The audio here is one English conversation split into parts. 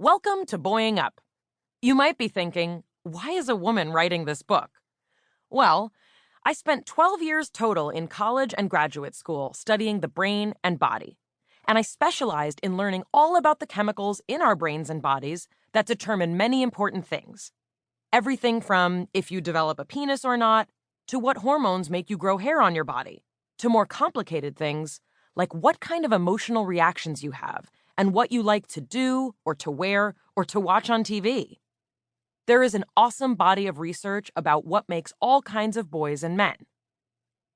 Welcome to Boying Up. You might be thinking, why is a woman writing this book? Well, I spent 12 years total in college and graduate school studying the brain and body, and I specialized in learning all about the chemicals in our brains and bodies that determine many important things. Everything from if you develop a penis or not, to what hormones make you grow hair on your body, to more complicated things like what kind of emotional reactions you have and what you like to do or to wear or to watch on TV. There is an awesome body of research about what makes all kinds of boys and men.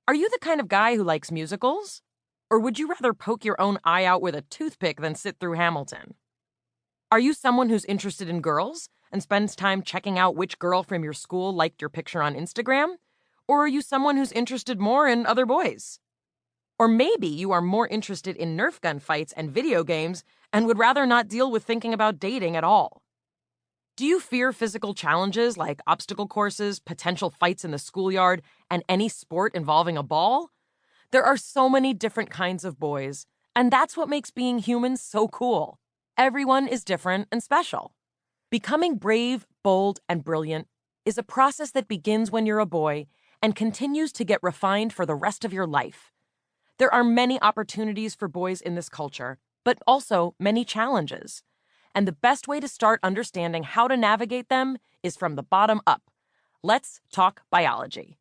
Are you the kind of guy who likes musicals? Or would you rather poke your own eye out with a toothpick than sit through Hamilton? Are you someone who's interested in girls and spends time checking out which girl from your school liked your picture on Instagram? Or are you someone who's interested more in other boys? Or maybe you are more interested in Nerf gun fights and video games and would rather not deal with thinking about dating at all. Do you fear physical challenges like obstacle courses, potential fights in the schoolyard, and any sport involving a ball? There are so many different kinds of boys, and that's what makes being human so cool. Everyone is different and special. Becoming brave, bold, and brilliant is a process that begins when you're a boy and continues to get refined for the rest of your life. There are many opportunities for boys in this culture, but also many challenges. And the best way to start understanding how to navigate them is from the bottom up. Let's talk biology.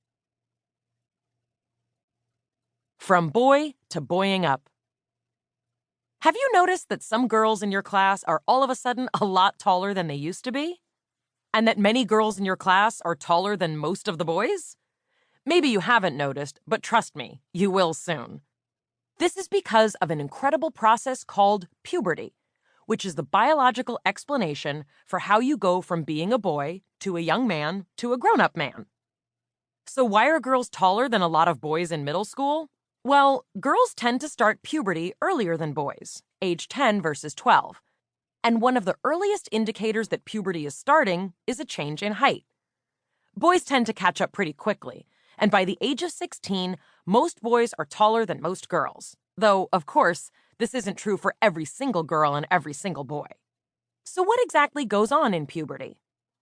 From boy to boying up. Have you noticed that some girls in your class are all of a sudden a lot taller than they used to be? And that many girls in your class are taller than most of the boys? Maybe you haven't noticed, but trust me, you will soon. This is because of an incredible process called puberty, which is the biological explanation for how you go from being a boy to a young man to a grown-up man. So why are girls taller than a lot of boys in middle school? Well, girls tend to start puberty earlier than boys, age 10 versus 12. And one of the earliest indicators that puberty is starting is a change in height. Boys tend to catch up pretty quickly, and by the age of 16, most boys are taller than most girls. Though, of course, this isn't true for every single girl and every single boy. So what exactly goes on in puberty?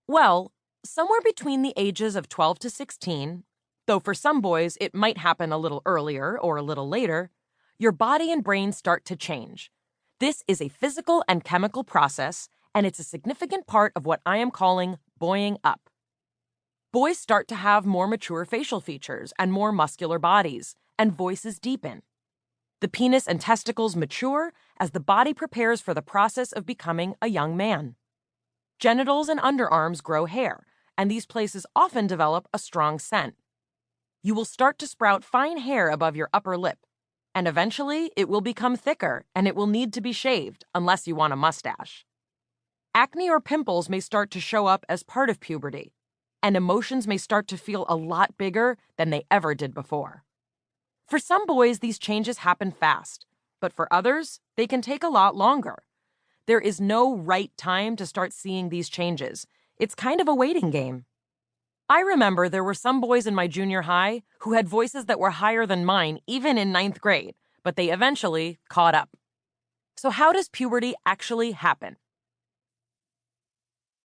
Well, somewhere between the ages of 12 to 16, though for some boys it might happen a little earlier or a little later, your body and brain start to change. This is a physical and chemical process, and it's a significant part of what I am calling boying up. Boys start to have more mature facial features and more muscular bodies, and voices deepen. The penis and testicles mature as the body prepares for the process of becoming a young man. Genitals and underarms grow hair, and these places often develop a strong scent. You will start to sprout fine hair above your upper lip, and eventually it will become thicker and it will need to be shaved unless you want a mustache. Acne or pimples may start to show up as part of puberty, and emotions may start to feel a lot bigger than they ever did before. For some boys, these changes happen fast, but for others, they can take a lot longer. There is no right time to start seeing these changes. It's kind of a waiting game. I remember there were some boys in my junior high who had voices that were higher than mine even in 9th grade, but they eventually caught up. So how does puberty actually happen?